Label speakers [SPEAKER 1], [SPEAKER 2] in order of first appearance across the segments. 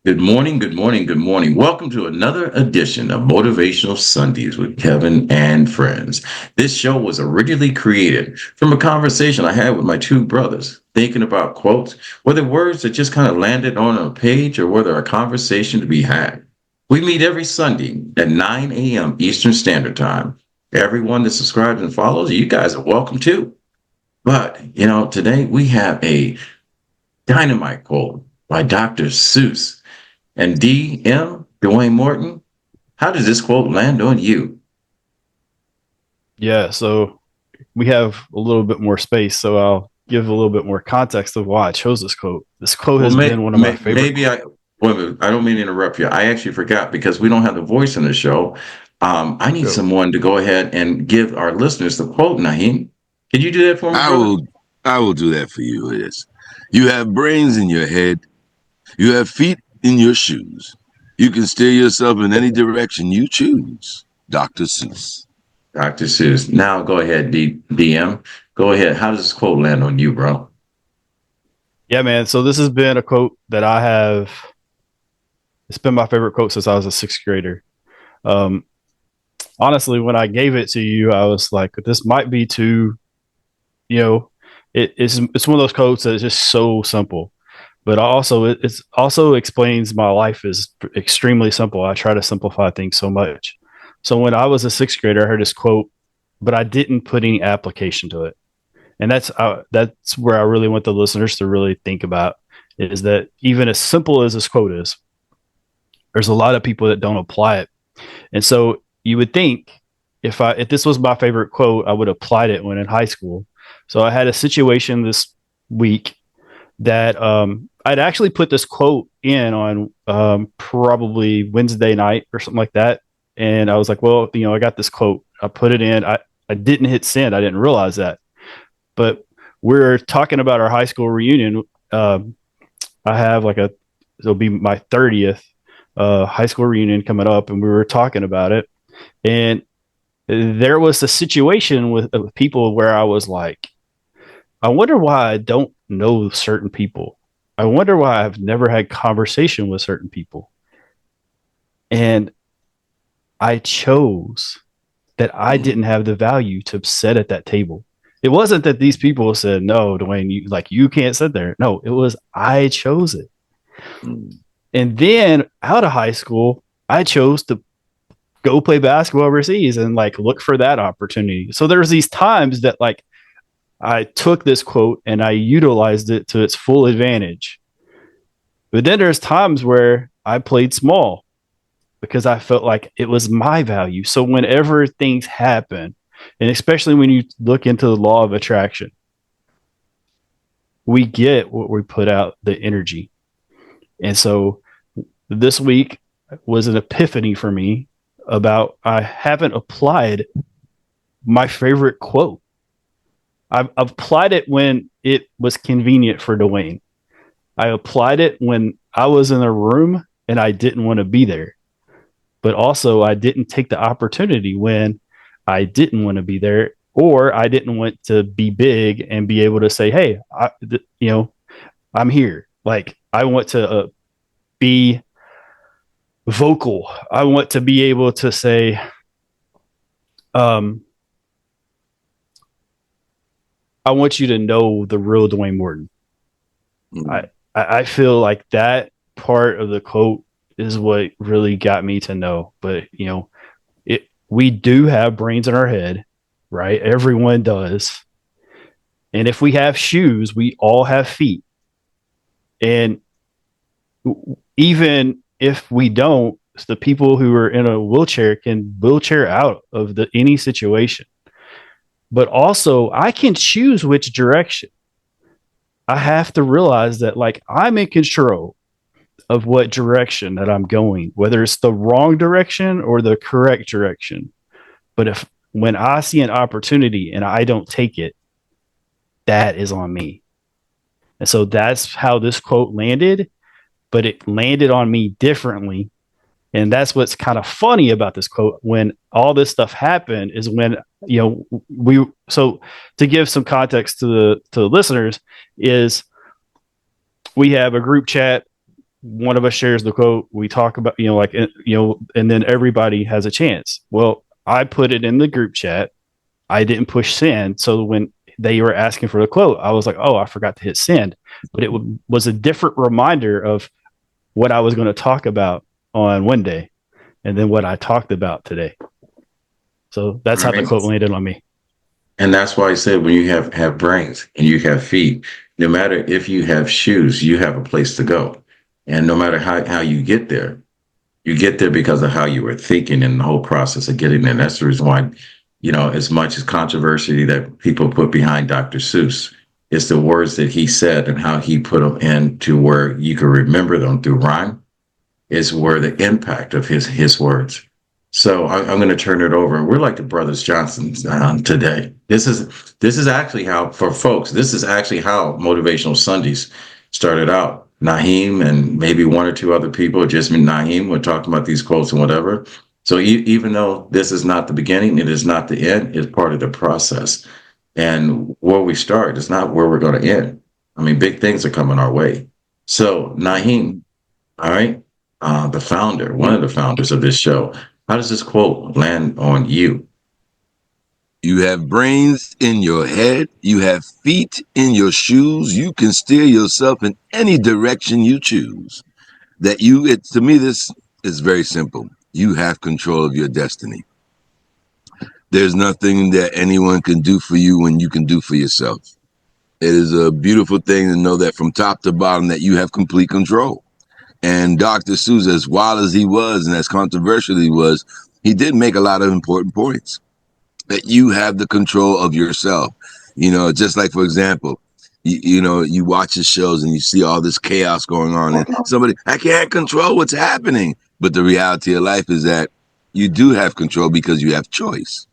[SPEAKER 1] Good morning, good morning, good morning. Welcome to another edition of Motivational Sundays with Kevin and friends. This show was originally created from a conversation I had with my two brothers, thinking about quotes, whether words that just kind of landed on a page or whether a conversation to be had. We meet every Sunday at 9 a.m. Eastern Standard Time. Everyone that subscribes and follows, you guys are welcome too. But today we have a dynamite quote by Dr. Seuss. And DM, Dwayne Morton, how does this quote land on you?
[SPEAKER 2] Yeah, so we have a little bit more space, so I'll give a little bit more context of why I chose this quote. This quote
[SPEAKER 1] Well,
[SPEAKER 2] has been one of my favorite
[SPEAKER 1] maybe
[SPEAKER 2] quotes.
[SPEAKER 1] I don't mean to interrupt you. I actually forgot because we don't have the voice in the show. I need
[SPEAKER 2] So,
[SPEAKER 1] someone to go ahead and give our listeners the quote, Naheem. Can you do that for me,
[SPEAKER 3] I
[SPEAKER 1] brother?
[SPEAKER 3] will I will do that for you. It is. You have brains in your head. You have feet in your shoes. You can steer yourself in any direction you choose. Dr. Seuss.
[SPEAKER 1] Dr. Seuss. Now go ahead, DM. Go ahead. How does this quote land on you, bro?
[SPEAKER 2] yeah, man. So this has been a quote that it's been my favorite quote since I was a sixth grader. Um, Honestly, when I gave it to you, I was like, this might be too, you know, it's one of those quotes that is just so simple. But it's also explains my life is extremely simple. I try to simplify things so much. So when I was a sixth grader, I heard this quote, but I didn't put any application to it, and that's where I really want the listeners to really think about is that even as simple as this quote is, there's a lot of people that don't apply it, and so you would think if this was my favorite quote, I would have applied it when in high school. So I had a situation this week that I'd actually put this quote in on probably Wednesday night or something like that. And I was like, well, I got this quote. I put it in. I didn't hit send. I didn't realize that. But we're talking about our high school reunion. I have it'll be my 30th high school reunion coming up. And we were talking about it. And there was a situation with people where I was like, I wonder why I don't know certain people. I wonder why I've never had conversation with certain people. And I chose that I
[SPEAKER 1] Mm,
[SPEAKER 2] didn't have the value to sit at that table. It wasn't that these people said, no, Dwayne, you can't sit there. No, it was I chose it.
[SPEAKER 1] mm,
[SPEAKER 2] And then out of high school, I chose to go play basketball overseas and look for that opportunity. So there's these times that I took this quote and I utilized it to its full advantage. But then there's times where I played small because I felt like it was my value. So whenever things happen, and especially when you look into the law of attraction, we get what we put out, the energy. And so this week was an epiphany for me about I haven't applied my favorite quote. I've applied it when it was convenient for Dwayne. I applied it when I was in a room and I didn't want to be there. But also, I didn't take the opportunity when I didn't want to be there or I didn't want to be big and be able to say, hey, I'm here. Like, I want to be vocal. I want to be able to say, um, I want you to know the real Dwayne Morton. I,
[SPEAKER 1] mm.
[SPEAKER 2] I feel like that part of the quote is what really got me to know. But we do have brains in our head, right? Everyone does. And if we have shoes, we all have feet. And even if we don't, the people who are in a wheelchair can wheelchair out of any situation. But also, I can choose which direction. I have to realize that I'm in control of what direction that I'm going, whether it's the wrong direction or the correct direction. But if when I see an opportunity and I don't take it, that is on me. And so that's how this quote landed, but it landed on me differently. And that's what's kind of funny about this quote when all this stuff happened is when, so to give some context to the listeners is we have a group chat one of us shares the quote. We talk about, and then everybody has a chance. Well, I put it in the group chat. I didn't push send. So when they were asking for the quote, I was like, oh, I forgot to hit send. But it was a different reminder of what I was going to talk about on Wednesday and then what I talked about today. So that's how the quote landed on me.
[SPEAKER 1] And that's why I said when you have brains and you have feet, no matter if you have shoes, you have a place to go. And no matter how you get there because of how you were thinking in the whole process of getting there. And that's the reason why, as much as controversy that people put behind Dr. Seuss, it's the words that he said and how he put them into where you can remember them through rhyme is where the impact of his words. So I'm going to turn it over. We're like the Brothers Johnson today. This is actually how, for folks, this is actually how Motivational Sundays started out. Naheem and maybe one or two other people, just Naheem, were talking about these quotes and whatever. So even though this is not the beginning, it is not the end, it's part of the process. And where we start is not where we're going to end. I mean, big things are coming our way. So Naheem, all right, the founder, one of the founders of this show, how does this quote land on you?
[SPEAKER 3] You have brains in your head. You have feet in your shoes. You can steer yourself in any direction you choose. To me, this is very simple. You have control of your destiny. There's nothing that anyone can do for you when you can do for yourself. It is a beautiful thing to know that from top to bottom that you have complete control. And Dr. Seuss, as wild as he was and as controversial he was, he did make a lot of important points. That you have the control of yourself. Just like, for example, you watch his shows and you see all this chaos going on and I can't control what's happening. But the reality of life is that you do have control because you have choice.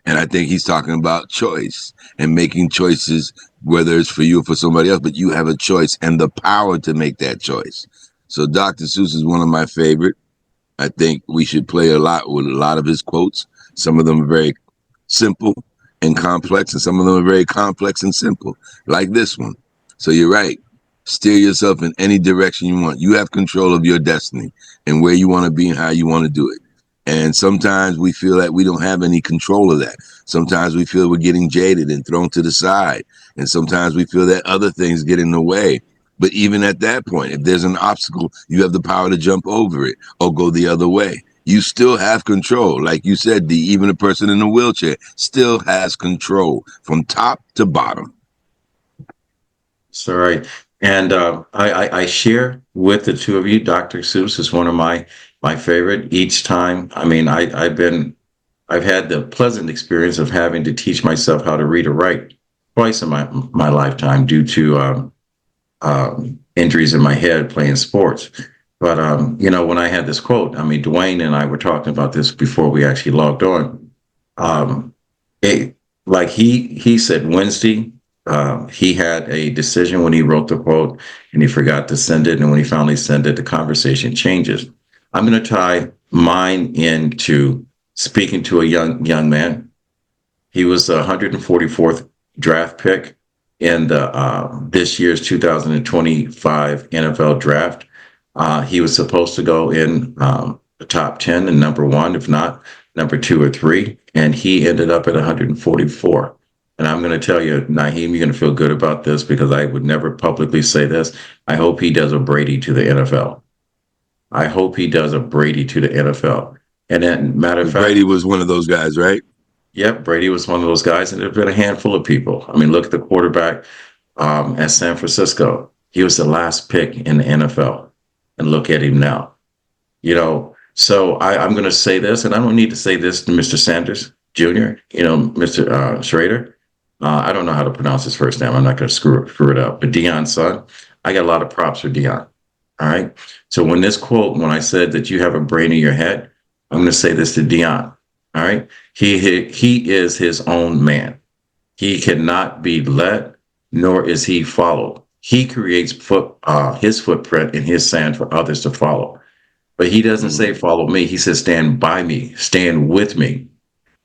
[SPEAKER 3] And I think he's talking about choice and making choices, whether it's for you or for somebody else, but you have a choice and the power to make that choice. So Dr. Seuss is one of my favorite. I think we should play a lot with a lot of his quotes. Some of them are very simple and complex, and some of them are very complex and simple, like this one. So you're right. Steer yourself in any direction you want. You have control of your destiny and where you want to be and how you want to do it. And sometimes we feel that we don't have any control of that. Sometimes we feel we're getting jaded and thrown to the side. And sometimes we feel that other things get in the way. But even at that point, if there's an obstacle, you have the power to jump over it or go the other way. You still have control. Like you said, even a person in a wheelchair still has control from top to bottom.
[SPEAKER 1] That's all right. And I share with the two of you. Dr. Seuss is one of my favorite each time. I mean, I've had the pleasant experience of having to teach myself how to read or write twice in my lifetime due to injuries in my head playing sports. But, when I had this quote, I mean, Dwayne and I were talking about this before we actually logged on. He said Wednesday, he had a decision when he wrote the quote and he forgot to send it. And when he finally sent it, the conversation changes. I'm going to tie mine into speaking to a young man. He was the 144th draft pick in the this year's 2025 NFL draft. He was supposed to go in the top 10 and number one, if not number 2 or 3, and he ended up at 144. And I'm going to tell you, Naheem, you're going to feel good about this because I would never publicly say this. I hope he does a Brady to the NFL. I hope he does a Brady to the NFL. And then, matter of fact,
[SPEAKER 3] Brady was one of those guys, right?
[SPEAKER 1] Yep, Brady was one of those guys, and there've been a handful of people. I mean, look at the quarterback at San Francisco. He was the last pick in the NFL, and look at him now. So I'm going to say this, and I don't need to say this to Mr. Sanders Jr., Mr. Schrader. I don't know how to pronounce his first name. I'm not going to screw it up. But Deion's son, I got a lot of props for Deion. All right. So when I said that you have a brain in your head, I'm going to say this to Deion. All right. He is his own man. He cannot be led, nor is he followed. He creates his footprint in his sand for others to follow. But he doesn't say follow me. He says stand by me, stand with me.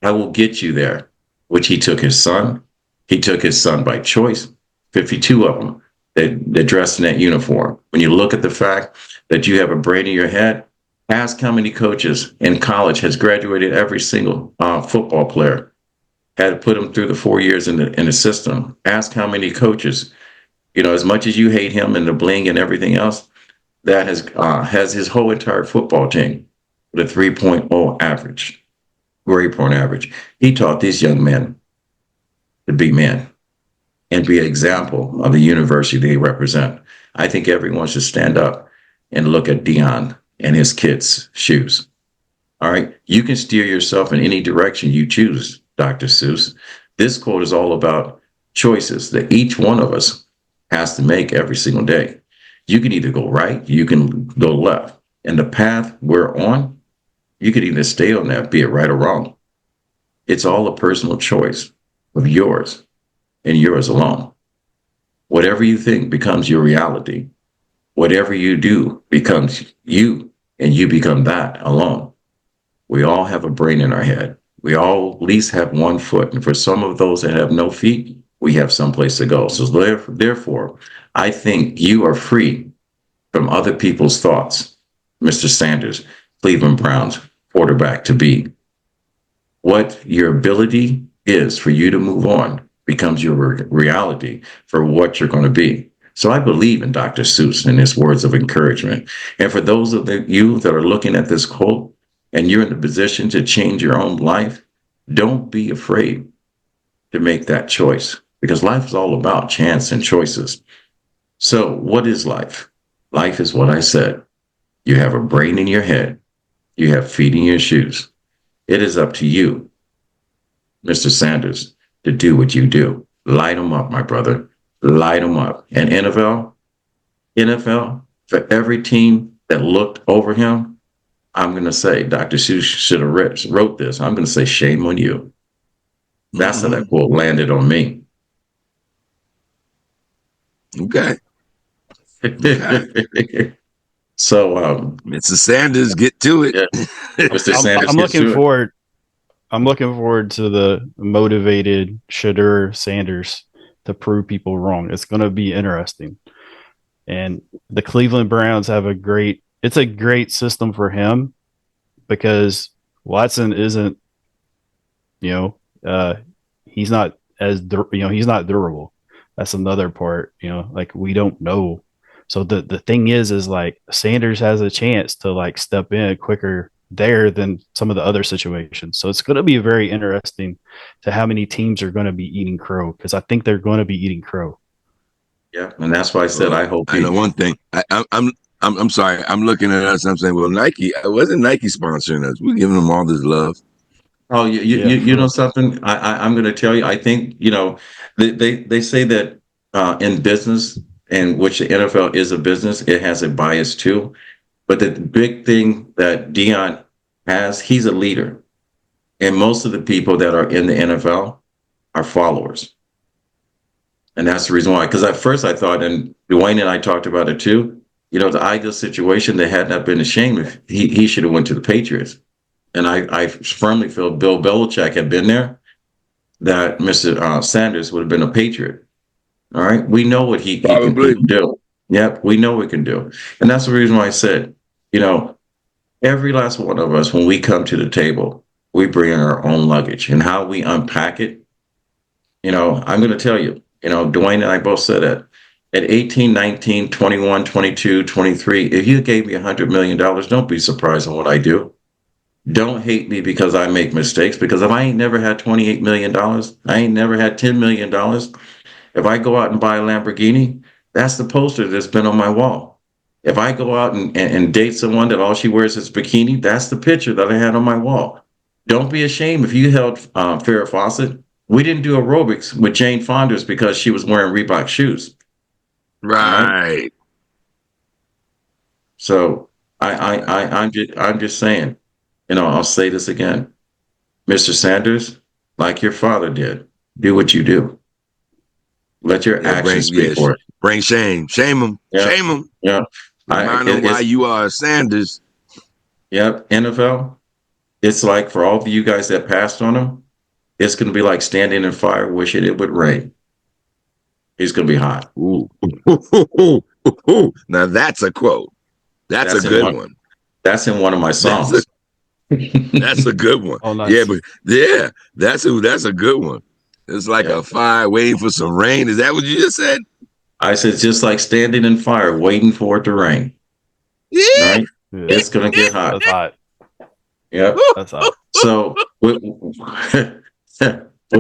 [SPEAKER 1] I will get you there. Which he took his son. He took his son by choice. 52 of them. that dress in that uniform. When you look at the fact that you have a brain in your head, ask how many coaches in college has graduated every single football player, had to put them through the 4 years in the system. Ask how many coaches, as much as you hate him and the bling and everything else, that has his whole entire football team with a 3.0 average, grade point average. He taught these young men to be men and be an example of the university they represent. I think everyone should stand up and look at Dion and his kids' shoes. All right. You can steer yourself in any direction you choose, Dr. Seuss. This quote is all about choices that each one of us has to make every single day. You can either go right, you can go left. And the path we're on, you can either stay on that, be it right or wrong. It's all a personal choice of yours and yours alone. Whatever you think becomes your reality. Whatever you do becomes you, and you become that alone. We all have a brain in our head. We all at least have one foot. And for some of those that have no feet, we have someplace to go. So therefore, I think you are free from other people's thoughts. Mr. Sanders, Cleveland Browns quarterback to be. What your ability is for you to move on becomes your reality for what you're going to be. So I believe in Dr. Seuss and his words of encouragement. And for those of you that are looking at this quote and you're in the position to change your own life, don't be afraid to make that choice, because life is all about chance and choices. So what is life? Life is what I said. You have a brain in your head. You have feet in your shoes. It is up to you, Mr. Sanders, to do what you do. Light them up, my brother. Light them up. And NFL, for every team that looked over him, I'm going to say, Dr. Seuss should have wrote this. I'm going to say, shame on you. That's how that quote landed on me.
[SPEAKER 3] Okay.
[SPEAKER 1] So,
[SPEAKER 3] Mr. Sanders, get to it.
[SPEAKER 1] Yeah. Mr. Sanders,
[SPEAKER 2] I'm looking forward. I'm looking forward to the motivated Shadur Sanders to prove people wrong. It's going to be interesting. And the Cleveland Browns have it's a great system for him, because Watson isn't, he's not he's not durable. That's another part, like we don't know. So the thing is like Sanders has a chance to like step in quicker there than some of the other situations. So it's going to be very interesting to how many teams are going to be eating crow, because I think they're going to be eating crow.
[SPEAKER 1] Yeah, and that's why I said I hope.
[SPEAKER 3] I know one thing. I'm sorry. I'm looking at us. I'm saying, well, Nike wasn't Nike sponsoring us. We're giving them all this love.
[SPEAKER 1] Oh, you know something? I'm going to tell you. I think they say that in business, and which the NFL is a business, it has a bias too. But the big thing that Dion has, he's a leader, and most of the people that are in the NFL are followers. And that's the reason why. Because at first I thought, and Dwayne and I talked about it too, the ideal situation, they had not been ashamed if he should have went to the Patriots. And I firmly feel Bill Belichick had been there, that Mr. Sanders would have been a Patriot. All right. We know what he can do. Yep. We know what he can do. And that's the reason why I said, every last one of us, when we come to the table, we bring our own luggage, and how we unpack it. I'm going to tell you, Dwayne and I both said that at 18, 19, 21, 22, 23, if you gave me $100 million, don't be surprised on what I do. Don't hate me because I make mistakes, because if I ain't never had $28 million, I ain't never had $10 million. If I go out and buy a Lamborghini, that's the poster that's been on my wall. If I go out and date someone that all she wears is bikini, that's the picture that I had on my wall. Don't be ashamed if you held Farrah Fawcett. We didn't do aerobics with Jane Fonda's because she was wearing Reebok shoes.
[SPEAKER 3] Right.
[SPEAKER 1] So I'm just saying, I'll say this again. Mr. Sanders, like your father did, do what you do. Let your actions speak for it.
[SPEAKER 3] Bring shame. Shame them.
[SPEAKER 1] Yeah.
[SPEAKER 3] Shame them.
[SPEAKER 1] Yeah.
[SPEAKER 3] Remind them why you are Sanders.
[SPEAKER 1] Yep. NFL, it's like for all of you guys that passed on him, it's going to be like standing in fire wishing it would rain. He's going to be hot.
[SPEAKER 3] Ooh. Now that's a quote. That's a good one.
[SPEAKER 1] That's in one of my songs.
[SPEAKER 3] That's a good one.
[SPEAKER 2] Oh, nice.
[SPEAKER 3] Yeah, but yeah, that's a good one. It's like a fire waiting for some rain. Is that what you just said?
[SPEAKER 1] I said, just like standing in fire, waiting for it to rain.
[SPEAKER 3] Yeah.
[SPEAKER 1] Right? Yeah. It's going to get hot.
[SPEAKER 2] That's hot.
[SPEAKER 1] Yep.
[SPEAKER 2] That's hot.
[SPEAKER 1] So with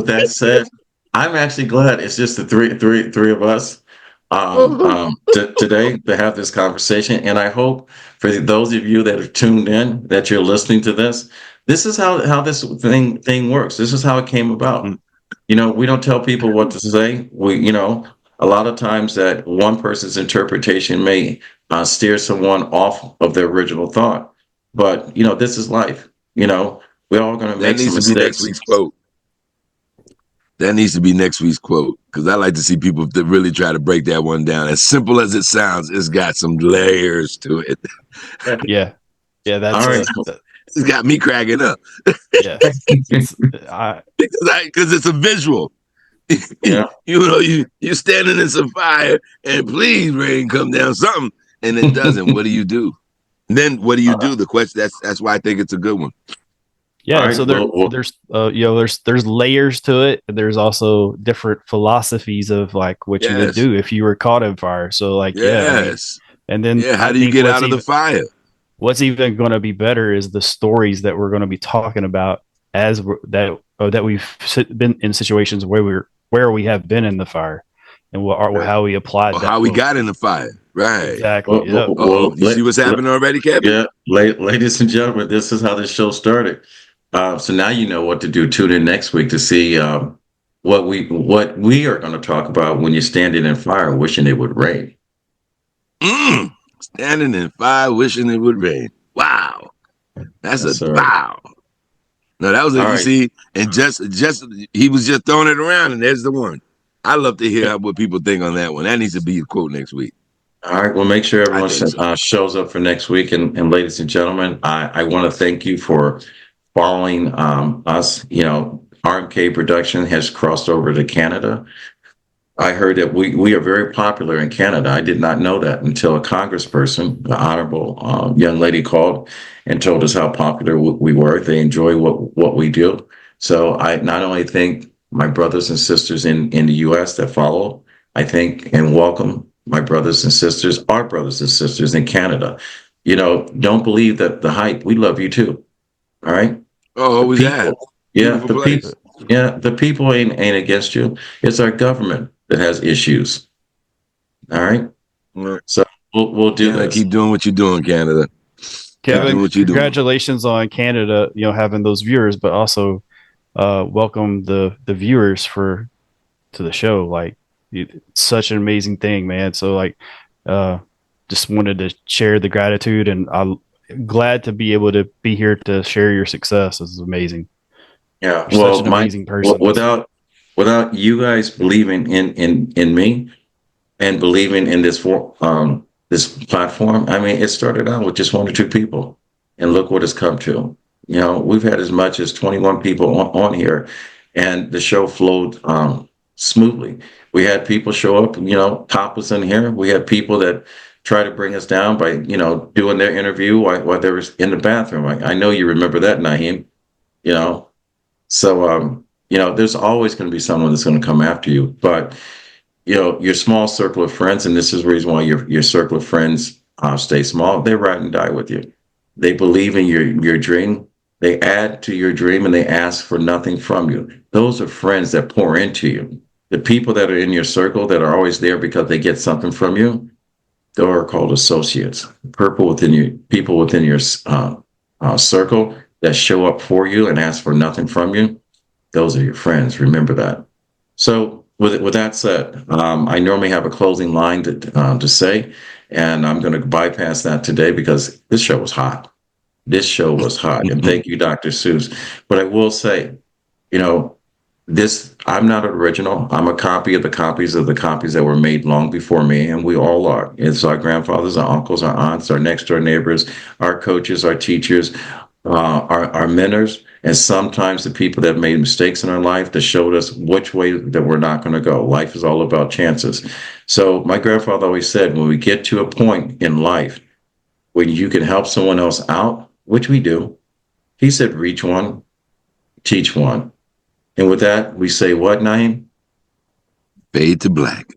[SPEAKER 1] that said, I'm actually glad it's just the three of us today to have this conversation. And I hope for those of you that are tuned in, that you're listening to this, this is how this thing works. This is how it came about. Mm-hmm. You know, we don't tell people what to say. A lot of times that one person's interpretation may steer someone off of their original thought. But, this is life. We're all going to make some mistakes.
[SPEAKER 3] Next week's quote. That needs to be next week's quote, because I like to see people that really try to break that one down. As simple as it sounds, it's got some layers to it.
[SPEAKER 2] Yeah. That's
[SPEAKER 1] right.
[SPEAKER 3] It's got me cracking up.
[SPEAKER 2] Yeah,
[SPEAKER 3] because it's a visual. Yeah. You're standing in some fire, and please rain come down something, and it doesn't. What do you do? And then what do you do? The question. That's why I think it's a good one.
[SPEAKER 2] Yeah, right, so there's layers to it. There's also different philosophies of like what you would do if you were caught in fire. So like and then
[SPEAKER 3] how do you get out of the fire?
[SPEAKER 2] What's even going to be better is the stories that we're going to be talking about that we've been in situations where we have been in the fire, and how we applied that.
[SPEAKER 3] How we got in the fire. Right.
[SPEAKER 2] Exactly.
[SPEAKER 3] You see what's happening already, Kevin?
[SPEAKER 1] Yeah, ladies and gentlemen, this is how this show started. So now you know what to do. Tune in next week to see what we are going to talk about when you're standing in fire wishing it would rain.
[SPEAKER 3] Standing in fire wishing it would rain. Wow. That's wow. No, that was it. See, and just he was just throwing it around, and there's the one. I love to hear what people think on that one. That needs to be a quote next week.
[SPEAKER 1] All right. Well, make sure everyone shows up for next week. And ladies and gentlemen, I want to thank you for following us. RMK Production has crossed over to Canada. I heard that we are very popular in Canada. I did not know that until a congressperson, the honorable young lady, called and told us how popular we were. They enjoy what we do. So I not only thank my brothers and sisters in the U.S. that follow, I thank and welcome my brothers and sisters, our brothers and sisters in Canada. Don't believe that the hype. We love you too. All right.
[SPEAKER 3] Oh, we have.
[SPEAKER 1] Yeah, the people. Yeah, the people ain't against you. It's our government that has issues. All right. So we'll do this.
[SPEAKER 3] Keep doing what you're doing, Canada.
[SPEAKER 2] Kevin, congratulations on Canada. Having those viewers, but also welcome the viewers to the show. Like, it's such an amazing thing, man. So like, just wanted to share the gratitude, and I'm glad to be able to be here to share your success. This is amazing.
[SPEAKER 1] Yeah,
[SPEAKER 2] you're such an amazing person.
[SPEAKER 1] Without you guys believing in me and believing in this this platform, I mean, it started out with just 1 or 2 people, and look what it's come to. We've had as much as 21 people on here, and the show flowed smoothly. We had people show up, topless in here. We had people that try to bring us down by, doing their interview while they were in the bathroom. I know you remember that, Naheem. So, there's always going to be someone that's going to come after you. But, your small circle of friends, and this is the reason why your circle of friends stay small, they ride and die with you. They believe in your dream. They add to your dream, and they ask for nothing from you. Those are friends that pour into you. The people that are in your circle that are always there because they get something from you, they are called associates. People within your circle that show up for you and ask for nothing from you, those are your friends. Remember that. So with that said, I normally have a closing line to say, and I'm going to bypass that today because this show was hot. This show was hot. And thank you, Dr. Seuss. But I will say, I'm not original. I'm a copy of the copies that were made long before me, and we all are. It's our grandfathers, our uncles, our aunts, our next door neighbors, our coaches, our teachers, our mentors, And sometimes the people that made mistakes in our life that showed us which way that we're not going to go. Life is all about chances. So my grandfather always said, when we get to a point in life when you can help someone else out, which we do, he said, reach one, teach one. And with that, we say what, Naeem?
[SPEAKER 3] Fade to black.